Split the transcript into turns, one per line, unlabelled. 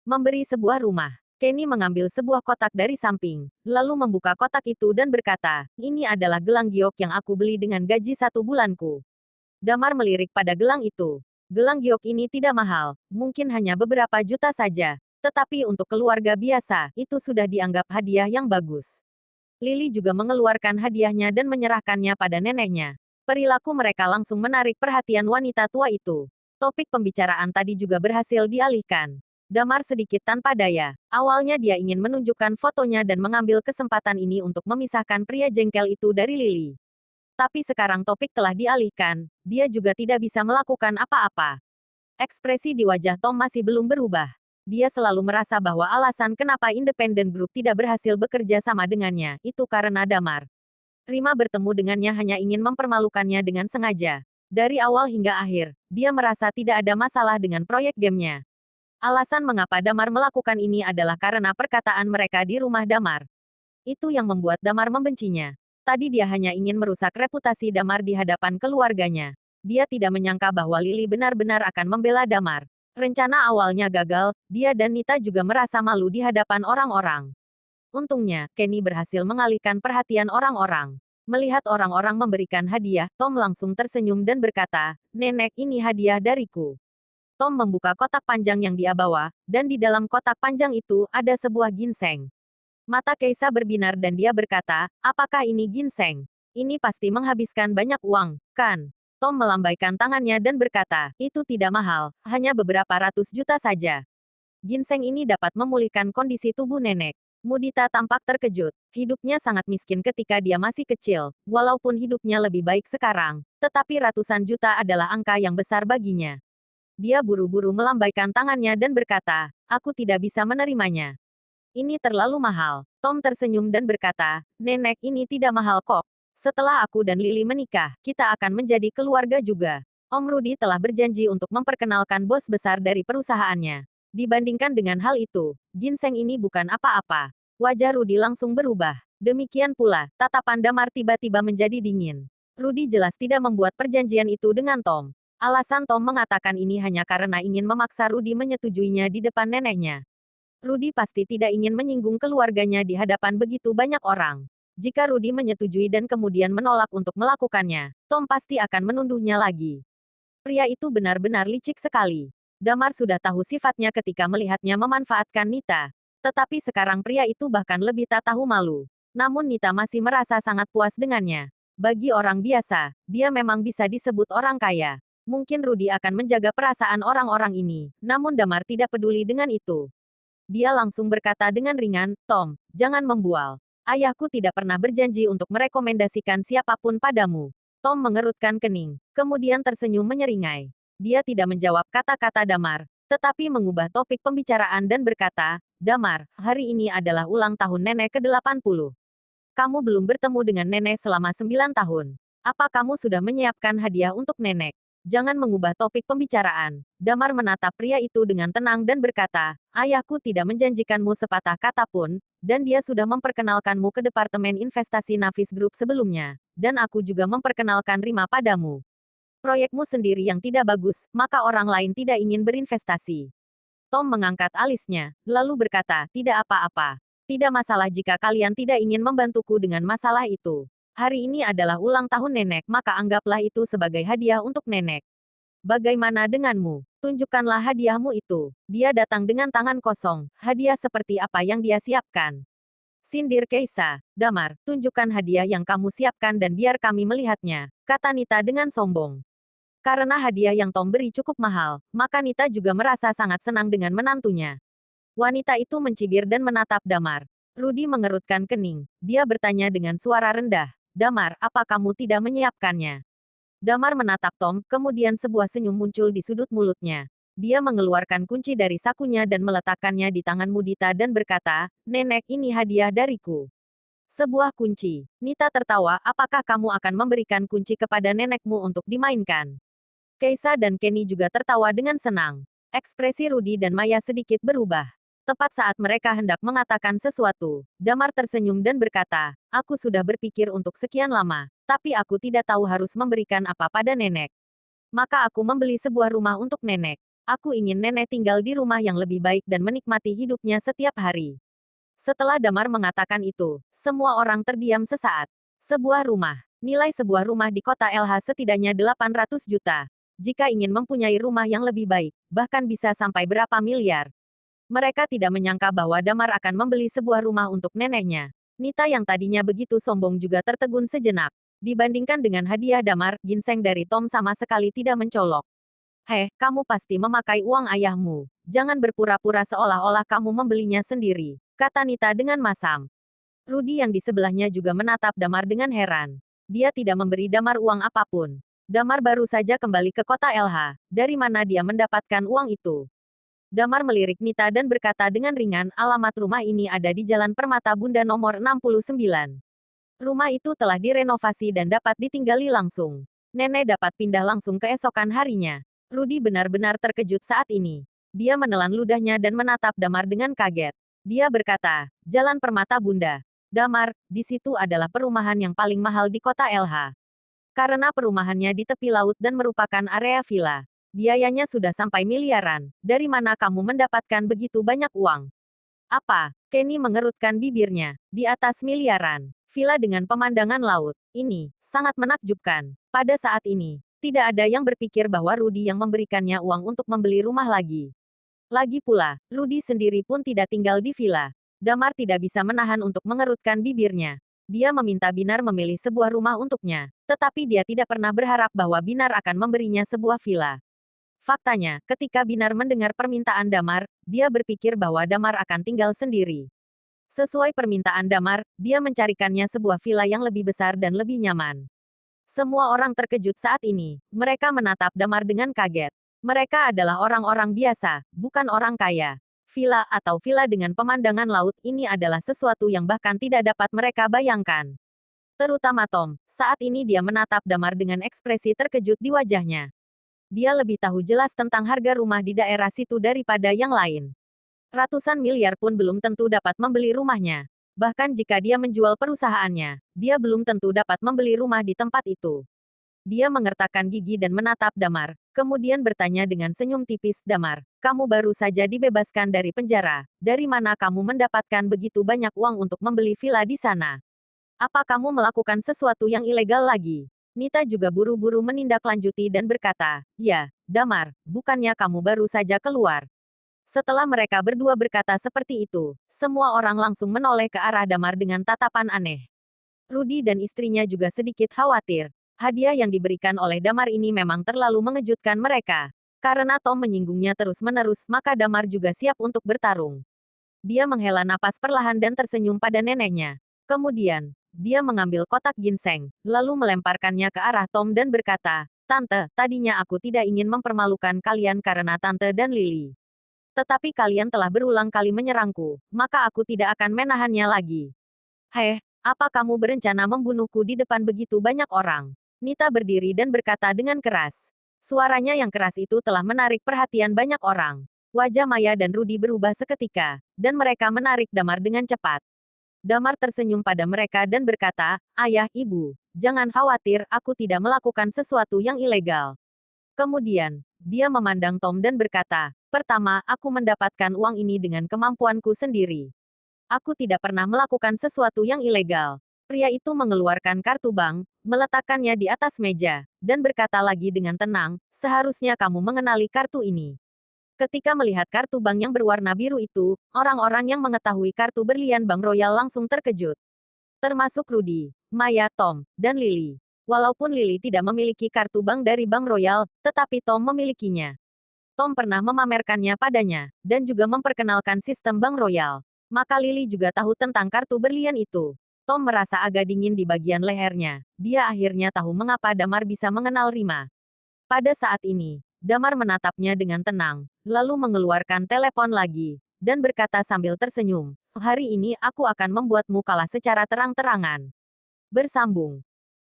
Memberi sebuah rumah. Kenny mengambil sebuah kotak dari samping, lalu membuka kotak itu dan berkata, ini adalah gelang giok yang aku beli dengan gaji 1 bulanku. Damar melirik pada gelang itu. Gelang giok ini tidak mahal, mungkin hanya beberapa juta saja. Tetapi untuk keluarga biasa, itu sudah dianggap hadiah yang bagus. Lily juga mengeluarkan hadiahnya dan menyerahkannya pada neneknya. Perilaku mereka langsung menarik perhatian wanita tua itu. Topik pembicaraan tadi juga berhasil dialihkan. Damar sedikit tanpa daya. Awalnya dia ingin menunjukkan fotonya dan mengambil kesempatan ini untuk memisahkan pria jengkel itu dari Lily. Tapi sekarang topik telah dialihkan, dia juga tidak bisa melakukan apa-apa. Ekspresi di wajah Tom masih belum berubah. Dia selalu merasa bahwa alasan kenapa Independent Group tidak berhasil bekerja sama dengannya, itu karena Damar. Rima bertemu dengannya hanya ingin mempermalukannya dengan sengaja. Dari awal hingga akhir, dia merasa tidak ada masalah dengan proyek gamenya. Alasan mengapa Damar melakukan ini adalah karena perkataan mereka di rumah Damar. Itu yang membuat Damar membencinya. Tadi dia hanya ingin merusak reputasi Damar di hadapan keluarganya. Dia tidak menyangka bahwa Lily benar-benar akan membela Damar. Rencana awalnya gagal, dia dan Nita juga merasa malu di hadapan orang-orang. Untungnya, Kenny berhasil mengalihkan perhatian orang-orang. Melihat orang-orang memberikan hadiah, Tom langsung tersenyum dan berkata, "Nenek, ini hadiah dariku." Tom membuka kotak panjang yang dia bawa, dan di dalam kotak panjang itu ada sebuah ginseng. Mata Keisa berbinar dan dia berkata, apakah ini ginseng? Ini pasti menghabiskan banyak uang, kan? Tom melambaikan tangannya dan berkata, itu tidak mahal, hanya beberapa ratus juta saja. Ginseng ini dapat memulihkan kondisi tubuh nenek. Mudita tampak terkejut. Hidupnya sangat miskin ketika dia masih kecil, walaupun hidupnya lebih baik sekarang. Tetapi ratusan juta adalah angka yang besar baginya. Dia buru-buru melambaikan tangannya dan berkata, aku tidak bisa menerimanya. Ini terlalu mahal. Tom tersenyum dan berkata, nenek ini tidak mahal kok. Setelah aku dan Lily menikah, kita akan menjadi keluarga juga. Om Rudy telah berjanji untuk memperkenalkan bos besar dari perusahaannya. Dibandingkan dengan hal itu, ginseng ini bukan apa-apa. Wajah Rudy langsung berubah. Demikian pula, tatapan Damar tiba-tiba menjadi dingin. Rudy jelas tidak membuat perjanjian itu dengan Tom. Alasan Tom mengatakan ini hanya karena ingin memaksa Rudy menyetujuinya di depan neneknya. Rudy pasti tidak ingin menyinggung keluarganya di hadapan begitu banyak orang. Jika Rudy menyetujui dan kemudian menolak untuk melakukannya, Tom pasti akan menunduhnya lagi. Pria itu benar-benar licik sekali. Damar sudah tahu sifatnya ketika melihatnya memanfaatkan Nita. Tetapi sekarang pria itu bahkan lebih tak tahu malu. Namun Nita masih merasa sangat puas dengannya. Bagi orang biasa, dia memang bisa disebut orang kaya. Mungkin Rudy akan menjaga perasaan orang-orang ini, namun Damar tidak peduli dengan itu. Dia langsung berkata dengan ringan, Tom, jangan membual. Ayahku tidak pernah berjanji untuk merekomendasikan siapapun padamu. Tom mengerutkan kening, kemudian tersenyum menyeringai. Dia tidak menjawab kata-kata Damar, tetapi mengubah topik pembicaraan dan berkata, Damar, hari ini adalah ulang tahun nenek ke-80. Kamu belum bertemu dengan nenek selama 9 tahun. Apa kamu sudah menyiapkan hadiah untuk nenek? Jangan mengubah topik pembicaraan. Damar menatap pria itu dengan tenang dan berkata, ayahku tidak menjanjikanmu sepatah kata pun, dan dia sudah memperkenalkanmu ke Departemen Investasi Navis Group sebelumnya, dan aku juga memperkenalkan Rima padamu. Proyekmu sendiri yang tidak bagus, maka orang lain tidak ingin berinvestasi. Tom mengangkat alisnya, lalu berkata, tidak apa-apa. Tidak masalah jika kalian tidak ingin membantuku dengan masalah itu. Hari ini adalah ulang tahun nenek, maka anggaplah itu sebagai hadiah untuk nenek. Bagaimana denganmu? Tunjukkanlah hadiahmu itu. Dia datang dengan tangan kosong. Hadiah seperti apa yang dia siapkan? Sindir Keisa. Damar, tunjukkan hadiah yang kamu siapkan dan biar kami melihatnya, kata Nita dengan sombong. Karena hadiah yang Tom beri cukup mahal, maka Nita juga merasa sangat senang dengan menantunya. Wanita itu mencibir dan menatap Damar. Rudy mengerutkan kening. Dia bertanya dengan suara rendah. Damar, apa kamu tidak menyiapkannya? Damar menatap Tom, kemudian sebuah senyum muncul di sudut mulutnya. Dia mengeluarkan kunci dari sakunya dan meletakkannya di tangan Mudita dan berkata, Nenek, ini hadiah dariku. Sebuah kunci. Nita tertawa, apakah kamu akan memberikan kunci kepada nenekmu untuk dimainkan? Keisa dan Kenny juga tertawa dengan senang. Ekspresi Rudy dan Maya sedikit berubah. Tepat saat mereka hendak mengatakan sesuatu, Damar tersenyum dan berkata, aku sudah berpikir untuk sekian lama, tapi aku tidak tahu harus memberikan apa pada nenek. Maka aku membeli sebuah rumah untuk nenek. Aku ingin nenek tinggal di rumah yang lebih baik dan menikmati hidupnya setiap hari. Setelah Damar mengatakan itu, semua orang terdiam sesaat. Sebuah rumah. Nilai sebuah rumah di kota LH setidaknya 800 juta. Jika ingin mempunyai rumah yang lebih baik, bahkan bisa sampai berapa miliar. Mereka tidak menyangka bahwa Damar akan membeli sebuah rumah untuk neneknya. Nita yang tadinya begitu sombong juga tertegun sejenak. Dibandingkan dengan hadiah Damar, ginseng dari Tom sama sekali tidak mencolok. Heh, kamu pasti memakai uang ayahmu. Jangan berpura-pura seolah-olah kamu membelinya sendiri, kata Nita dengan masam. Rudy yang di sebelahnya juga menatap Damar dengan heran. Dia tidak memberi Damar uang apapun. Damar baru saja kembali ke kota LH. Dari mana dia mendapatkan uang itu? Damar melirik Nita dan berkata dengan ringan, alamat rumah ini ada di Jalan Permata Bunda nomor 69. Rumah itu telah direnovasi dan dapat ditinggali langsung. Nenek dapat pindah langsung keesokan harinya. Rudy benar-benar terkejut saat ini. Dia menelan ludahnya dan menatap Damar dengan kaget. Dia berkata, Jalan Permata Bunda. Damar, di situ adalah perumahan yang paling mahal di kota LH. Karena perumahannya di tepi laut dan merupakan area villa. Biayanya sudah sampai miliaran. Dari mana kamu mendapatkan begitu banyak uang? Apa? Kenny mengerutkan bibirnya. Di atas miliaran. Villa dengan pemandangan laut. Ini sangat menakjubkan. Pada saat ini, tidak ada yang berpikir bahwa Rudy yang memberikannya uang untuk membeli rumah lagi. Lagi pula, Rudy sendiri pun tidak tinggal di villa. Damar tidak bisa menahan untuk mengerutkan bibirnya. Dia meminta Binar memilih sebuah rumah untuknya, tetapi dia tidak pernah berharap bahwa Binar akan memberinya sebuah villa. Faktanya, ketika Binar mendengar permintaan Damar, dia berpikir bahwa Damar akan tinggal sendiri. Sesuai permintaan Damar, dia mencarikannya sebuah villa yang lebih besar dan lebih nyaman. Semua orang terkejut saat ini. Mereka menatap Damar dengan kaget. Mereka adalah orang-orang biasa, bukan orang kaya. Villa atau villa dengan pemandangan laut ini adalah sesuatu yang bahkan tidak dapat mereka bayangkan. Terutama Tom, saat ini dia menatap Damar dengan ekspresi terkejut di wajahnya. Dia lebih tahu jelas tentang harga rumah di daerah situ daripada yang lain. Ratusan miliar pun belum tentu dapat membeli rumahnya. Bahkan jika dia menjual perusahaannya, dia belum tentu dapat membeli rumah di tempat itu. Dia mengertakkan gigi dan menatap Damar, kemudian bertanya dengan senyum tipis, Damar, kamu baru saja dibebaskan dari penjara. Dari mana kamu mendapatkan begitu banyak uang untuk membeli villa di sana? Apa kamu melakukan sesuatu yang ilegal lagi? Nita juga buru-buru menindaklanjuti dan berkata, ya, Damar, bukannya kamu baru saja keluar. Setelah mereka berdua berkata seperti itu, semua orang langsung menoleh ke arah Damar dengan tatapan aneh. Rudy dan istrinya juga sedikit khawatir. Hadiah yang diberikan oleh Damar ini memang terlalu mengejutkan mereka. Karena Tom menyinggungnya terus-menerus, maka Damar juga siap untuk bertarung. Dia menghela napas perlahan dan tersenyum pada neneknya. Kemudian, dia mengambil kotak ginseng, lalu melemparkannya ke arah Tom dan berkata, Tante, tadinya aku tidak ingin mempermalukan kalian karena Tante dan Lily. Tetapi kalian telah berulang kali menyerangku, maka aku tidak akan menahannya lagi. Heh, apa kamu berencana membunuhku di depan begitu banyak orang? Nita berdiri dan berkata dengan keras. Suaranya yang keras itu telah menarik perhatian banyak orang. Wajah Maya dan Rudy berubah seketika, dan mereka menarik Damar dengan cepat. Damar tersenyum pada mereka dan berkata, Ayah, Ibu, jangan khawatir, aku tidak melakukan sesuatu yang ilegal. Kemudian, dia memandang Tom dan berkata, pertama, aku mendapatkan uang ini dengan kemampuanku sendiri. Aku tidak pernah melakukan sesuatu yang ilegal. Pria itu mengeluarkan kartu bank, meletakkannya di atas meja, dan berkata lagi dengan tenang, seharusnya kamu mengenali kartu ini. Ketika melihat kartu bank yang berwarna biru itu, orang-orang yang mengetahui kartu berlian Bank Royal langsung terkejut. Termasuk Rudy, Maya, Tom, dan Lily. Walaupun Lily tidak memiliki kartu bank dari Bank Royal, tetapi Tom memilikinya. Tom pernah memamerkannya padanya, dan juga memperkenalkan sistem Bank Royal. Maka Lily juga tahu tentang kartu berlian itu. Tom merasa agak dingin di bagian lehernya. Dia akhirnya tahu mengapa Damar bisa mengenal Rima. Pada saat ini, Damar menatapnya dengan tenang, lalu mengeluarkan telepon lagi, dan berkata sambil tersenyum, hari ini aku akan membuatmu kalah secara terang-terangan. Bersambung.